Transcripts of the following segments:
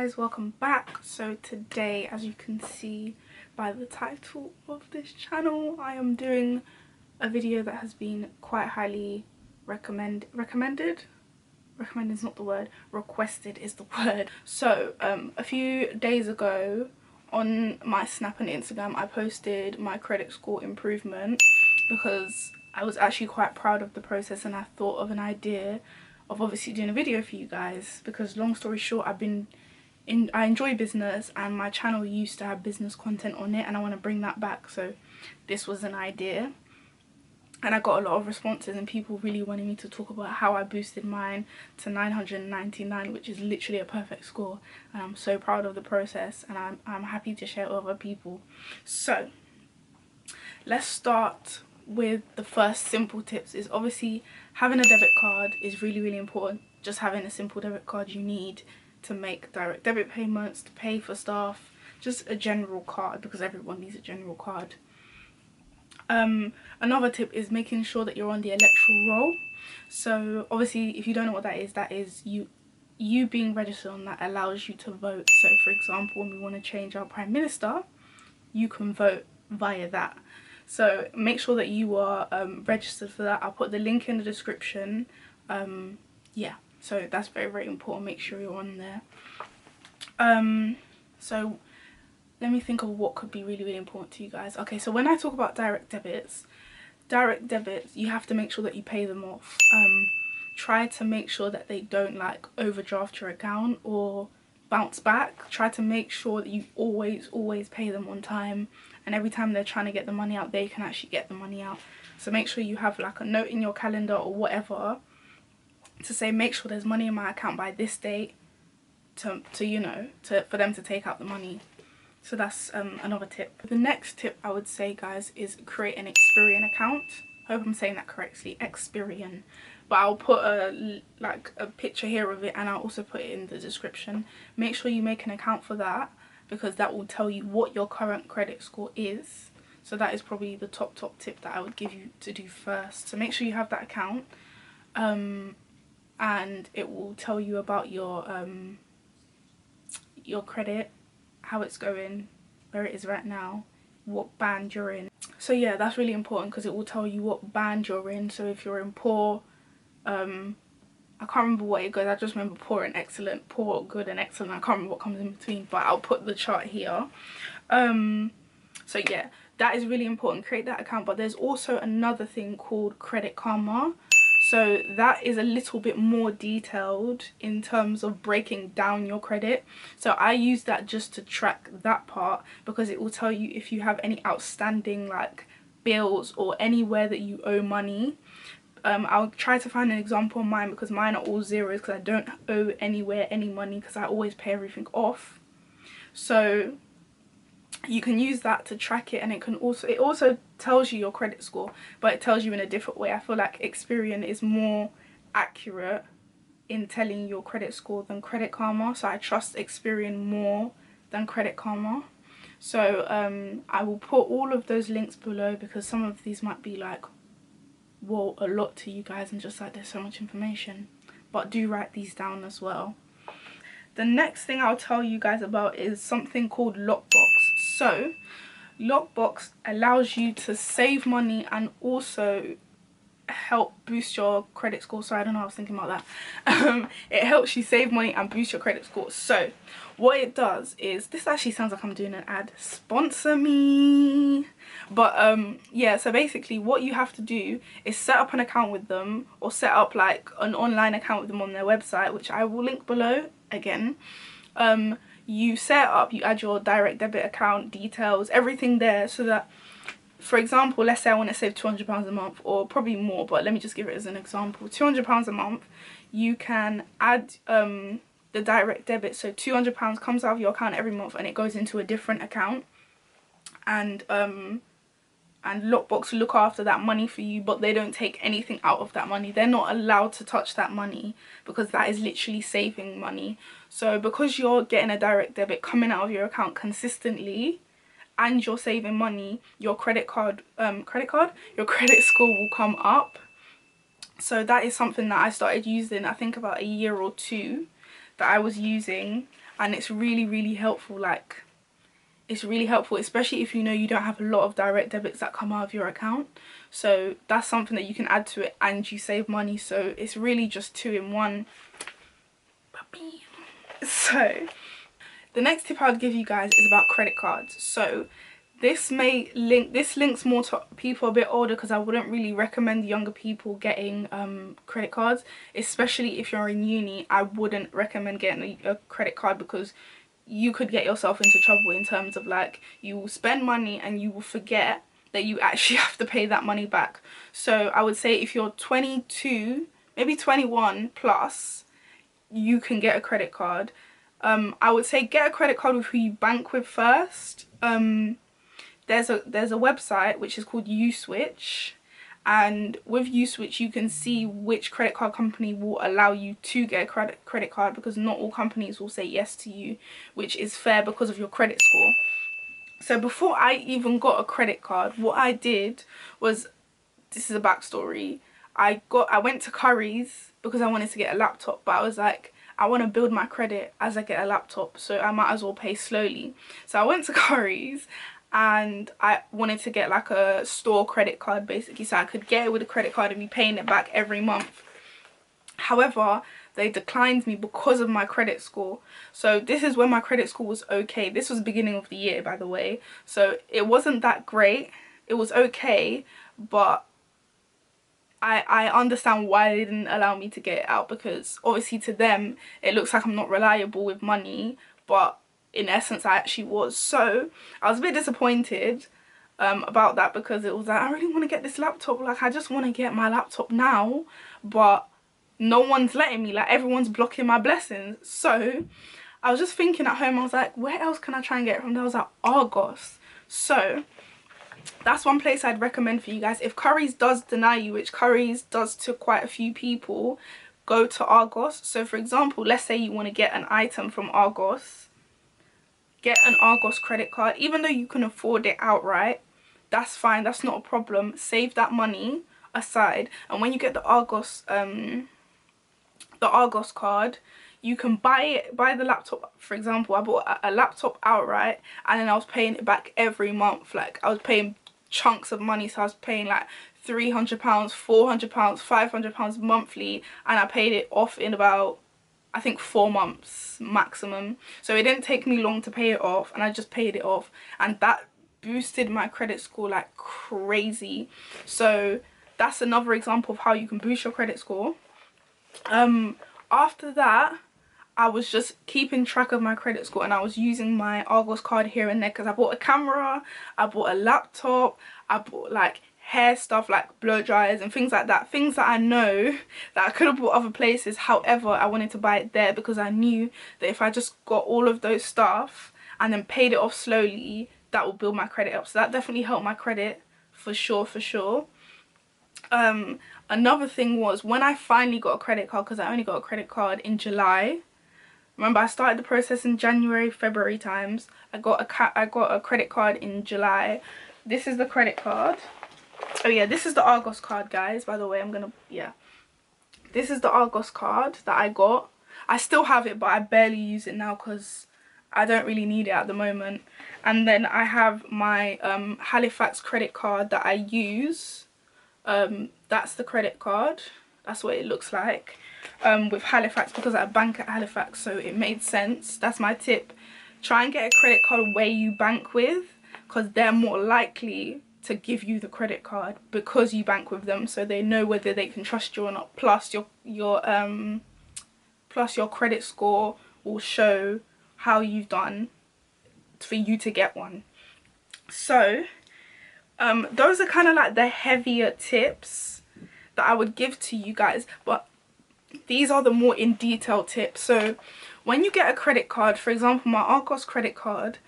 guys, welcome back. So today, as you can see by the title of this channel, I am doing a video that has been quite highly recommended is not the word, requested is the word. So a few days ago on my Snap and Instagram, I posted my credit score improvement because I was actually quite proud of the process, and I thought of an idea of obviously doing a video for you guys, because long story short, I enjoy business and my channel used to have business content on it, and I want to bring that back. So this was an idea, and I got a lot of responses and people really wanted me to talk about how I boosted mine to 999, which is literally a perfect score, and I'm so proud of the process, and I'm happy to share it with other people. So let's start with the first simple tips. Is obviously having a debit card is really important. Just having a simple debit card you need to make direct debit payments, to pay for stuff, just a general card, because everyone needs a general card. Another tip is making sure that you're on the electoral roll. So obviously if you don't know what that is you being registered on that allows you to vote. So for example, when we want to change our prime minister, you can vote via that. So make sure that you are registered for that. I'll put the link in the description. Yeah, so that's very important. Make sure you're on there. So let me think of what could be really important to you guys. Okay, so when I talk about direct debits, you have to make sure that you pay them off. Try to make sure that they don't like overdraft your account or bounce back. Try to make sure that you always pay them on time, and every time they're trying to get the money out, they can actually get the money out. So make sure you have like a note in your calendar or whatever to say, make sure there's money in my account by this date for them to take out the money. So that's another tip. The next tip I would say, guys, is create an Experian account. I hope I'm saying that correctly, Experian. But I'll put a picture here of it, and I'll also put it in the description. Make sure you make an account for that, because that will tell you what your current credit score is. So that is probably the top tip that I would give you to do first. So make sure you have that account, and it will tell you about your credit, how it's going, where it is right now, what band you're in. So yeah, that's really important because it will tell you what band you're in. So if you're in poor, I can't remember what it goes, I just remember poor and excellent, poor, good and excellent. I can't remember what comes in between, but I'll put the chart here. So yeah, that is really important. Create that account. But there's also another thing called Credit Karma. So that is a little bit more detailed in terms of breaking down your credit. So I use that just to track that part, because it will tell you if you have any outstanding like bills or anywhere that you owe money. I'll try to find an example on mine, because mine are all zeros, because I don't owe anywhere any money, because I always pay everything off. So you can use that to track it, and it also tells you your credit score, but it tells you in a different way. I feel like Experian is more accurate in telling your credit score than Credit Karma, so I trust Experian more than Credit Karma. So I will put all of those links below, because some of these might be like, well, a lot to you guys, and just like there's so much information, but do write these down as well. The next thing I'll tell you guys about is something called Loqbox. So Loqbox allows you to save money and also help boost your credit score. So I don't know, I was thinking about that. It helps you save money and boost your credit score. So what it does is, this actually sounds like I'm doing an ad, sponsor me. But yeah, so basically what you have to do is set up an account with them, or set up like an online account with them on their website, which I will link below again. You set up, you add your direct debit account details, everything there, so that, for example, let's say I want to save £200 a month, or probably more, but let me just give it as an example, £200 a month. You can add the direct debit, so £200 comes out of your account every month, and it goes into a different account, and Loqbox look after that money for you, but they don't take anything out of that money. They're not allowed to touch that money, because that is literally saving money. So because you're getting a direct debit coming out of your account consistently, and you're saving money, your your credit score will come up. So that is something that I started using, I think about a year or two, that I was using, and it's really helpful. Like, it's really helpful, especially if you know you don't have a lot of direct debits that come out of your account. So that's something that you can add to it and you save money. So it's really just 2 in 1. So the next tip I'll give you guys is about credit cards. So this links more to people a bit older, because I wouldn't really recommend younger people getting credit cards, especially if you're in uni. I wouldn't recommend getting a credit card, because you could get yourself into trouble in terms of, like, you will spend money and you will forget that you actually have to pay that money back. So I would say if you're 22, maybe 21 plus, you can get a credit card. I would say get a credit card with who you bank with first. There's a website which is called Uswitch, and with Uswitch you can see which credit card company will allow you to get a credit card, because not all companies will say yes to you, which is fair because of your credit score. So before I even got a credit card, what I did was, this is a backstory, I went to Curry's because I wanted to get a laptop, but I was like, I want to build my credit as I get a laptop, so I might as well pay slowly. So I went to Curry's and I wanted to get like a store credit card, basically, so I could get it with a credit card and be paying it back every month. However, they declined me because of my credit score. So this is when my credit score was okay. This was the beginning of the year, by the way, so it wasn't that great. It was okay, but I understand why they didn't allow me to get it out, because obviously to them it looks like I'm not reliable with money, but in essence I actually was. So I was a bit disappointed about that, because it was like, I really want to get this laptop, like I just want to get my laptop now, but no one's letting me, like everyone's blocking my blessings. So I was just thinking at home, I was like, where else can I try and get it from? There was like Argos. So that's one place I'd recommend for you guys. If Curry's does deny you, which Curry's does to quite a few people, go to Argos. So for example, let's say you want to get an item from Argos, get an Argos credit card. Even though you can afford it outright, that's fine, that's not a problem. Save that money aside, and when you get the Argos card, you can buy the laptop. For example, I bought a laptop outright, and then I was paying it back every month. Like, I was paying chunks of money, so I was paying like £300, £400, £500 monthly, and I paid it off in about, I think, 4 months maximum. So it didn't take me long to pay it off, and I just paid it off, and that boosted my credit score like crazy. So that's another example of how you can boost your credit score. After that, I was just keeping track of my credit score, and I was using my Argos card here and there, because I bought a camera, I bought a laptop, I bought like hair stuff like blow dryers and things like that, things that I know that I could have bought other places. However, I wanted to buy it there because I knew that if I just got all of those stuff and then paid it off slowly, that will build my credit up. So that definitely helped my credit for sure. Another thing was, when I finally got a credit card, because I only got a credit card in July. Remember, I started the process in January, February times. I got a credit card in July. This is the credit card. Oh yeah, this is the Argos card, guys, by the way. This is the Argos card that I got. I still have it, but I barely use it now because I don't really need it at the moment. And then I have my Halifax credit card that I use. That's the credit card. That's what it looks like with Halifax, because I bank at Halifax, so it made sense. That's my tip. Try and get a credit card where you bank with, because they're more likely to give you the credit card because you bank with them, so they know whether they can trust you or not. Plus your credit score will show how you've done for you to get one. So those are kind of like the heavier tips that I would give to you guys, but these are the more in detail tips. So when you get a credit card, for example my Argos credit card,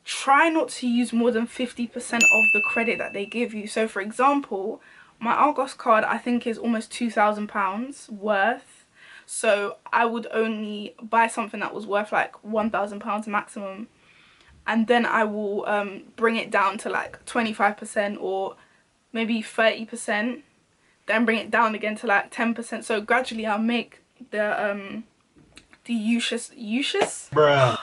try not to use more than 50% of the credit that they give you. So for example, my Argos card I think is almost £2,000 worth, so I would only buy something that was worth like £1,000 maximum, and then I will bring it down to like 25% or maybe 30%, then bring it down again to like 10%. So gradually I'll make the Bruh.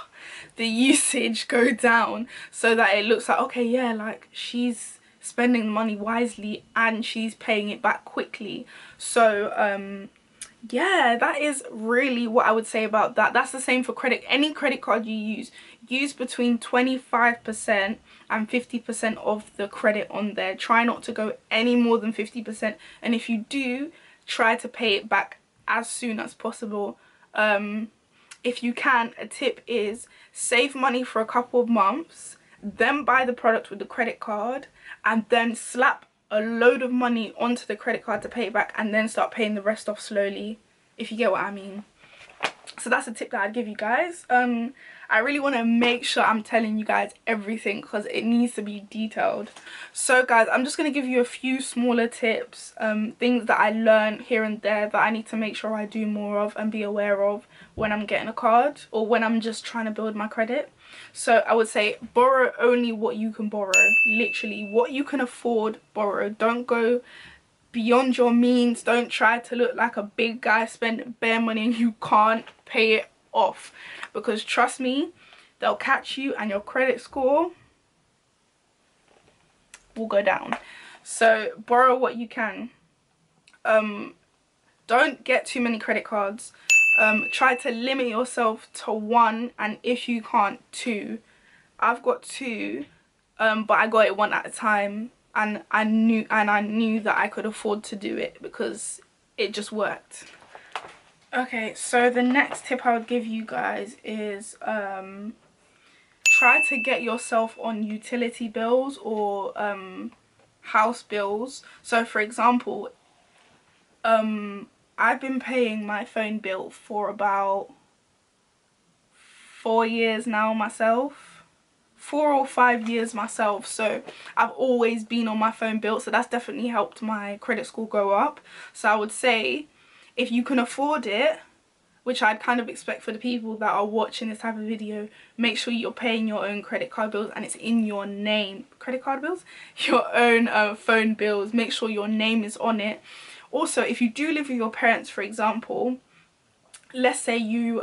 the usage go down, so that it looks like, okay, yeah, like she's spending the money wisely and she's paying it back quickly. So yeah, that is really what I would say about that. That's the same for credit. Any credit card you use between 25% and 50% of the credit on there. Try not to go any more than 50%, and if you do, try to pay it back as soon as possible. If you can, a tip is save money for a couple of months, then buy the product with the credit card, and then slap a load of money onto the credit card to pay it back, and then start paying the rest off slowly, if you get what I mean. So that's a tip that I'd give you guys. I really want to make sure I'm telling you guys everything because it needs to be detailed. So guys, I'm just going to give you a few smaller tips, things that I learned here and there that I need to make sure I do more of and be aware of when I'm getting a card or when I'm just trying to build my credit. So I would say borrow only what you can borrow. Literally what you can afford, borrow. Don't go beyond your means. Don't try to look like a big guy spending bare money and you can't pay it off, because trust me, they'll catch you and your credit score will go down. So borrow what you can. Don't get too many credit cards. Try to limit yourself to one, and if you can't, two. I've got two, but I got it one at a time, and I knew that I could afford to do it because it just worked. Okay, so the next tip I would give you guys is try to get yourself on utility bills or house bills. So for example, I've been paying my phone bill for about 4 years now myself. 4 or 5 years myself, so I've always been on my phone bill, so that's definitely helped my credit score go up. So I would say if you can afford it, which I'd kind of expect for the people that are watching this type of video, make sure you're paying your own credit card bills and it's in your name. Credit card bills? Your own phone bills. Make sure your name is on it. Also, if you do live with your parents, for example, let's say you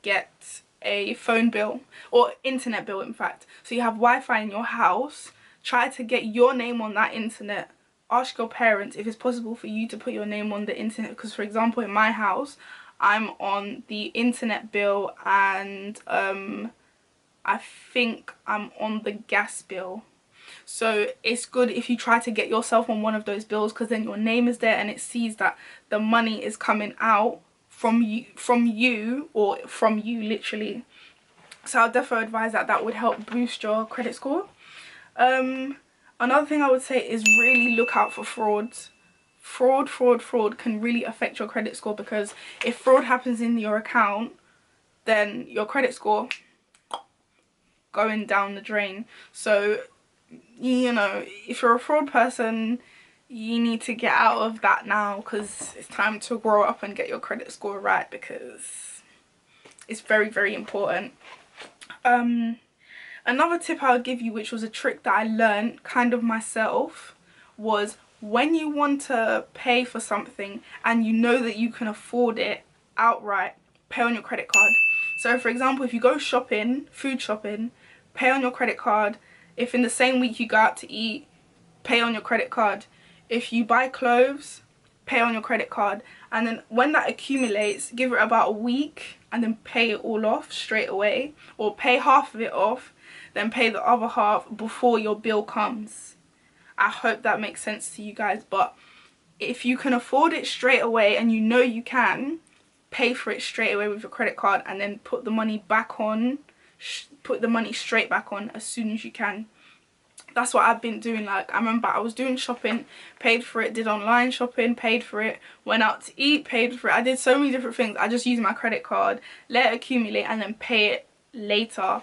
get a phone bill or internet bill, in fact, so you have Wi-Fi in your house, try to get your name on that internet. Ask your parents if it's possible for you to put your name on the internet, because for example in my house I'm on the internet bill and I think I'm on the gas bill. So it's good if you try to get yourself on one of those bills, because then your name is there and it sees that the money is coming out from you literally. So I'll definitely advise that. That would help boost your credit score. Another thing I would say is really look out for frauds. Fraud can really affect your credit score, because if fraud happens in your account, then your credit score going down the drain. So, you know, if you're a fraud person, you need to get out of that now, because it's time to grow up and get your credit score right, because it's very, very important. Another tip I would give you, which was a trick that I learned kind of myself, was when you want to pay for something and you know that you can afford it outright, pay on your credit card. So for example, if you go shopping, food shopping, pay on your credit card. If in the same week you go out to eat, pay on your credit card. If you buy clothes, pay on your credit card. And then when that accumulates, give it about a week and then pay it all off straight away, or pay half of it off, then pay the other half before your bill comes. I hope that makes sense to you guys. But if you can afford it straight away and you know you can, pay for it straight away with your credit card and then put the money back on, put the money straight back on as soon as you can. That's what I've been doing. Like, I remember I was doing shopping, paid for it, did online shopping, paid for it, went out to eat, paid for it. I did so many different things. I just used my credit card, let it accumulate and then pay it later,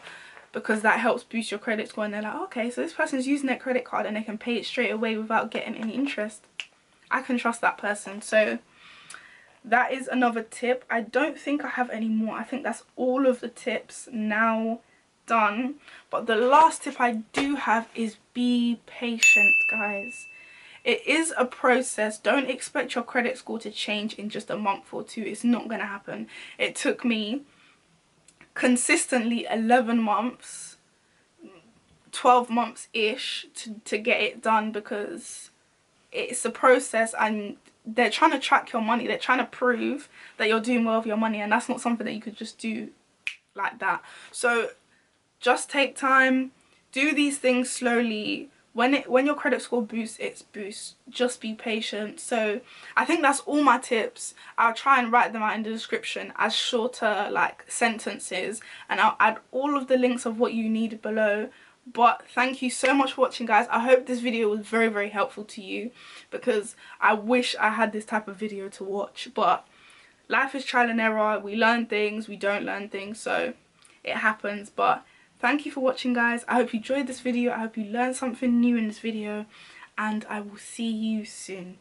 because that helps boost your credit score. And they're like, okay, so this person's using their credit card and they can pay it straight away without getting any interest. I can trust that person. So that is another tip. I don't think I have any more. I think that's all of the tips now done. But the last tip I do have is be patient, guys. It is a process. Don't expect your credit score to change in just a month or two. It's not going to happen. It took me consistently 11 months, 12 months-ish to get it done, because it's a process and they're trying to track your money. They're trying to prove that you're doing well with your money, and that's not something that you could just do like that. So just take time, do these things slowly. When your credit score boosts, it's boosts. Just be patient. So I think that's all my tips. I'll try and write them out in the description as shorter like sentences, and I'll add all of the links of what you need below. But thank you so much for watching, guys. I hope this video was very, very helpful to you, because I wish I had this type of video to watch. But life is trial and error. We learn things, we don't learn things, so it happens. But thank you for watching, guys. I hope you enjoyed this video. I hope you learned something new in this video, and I will see you soon.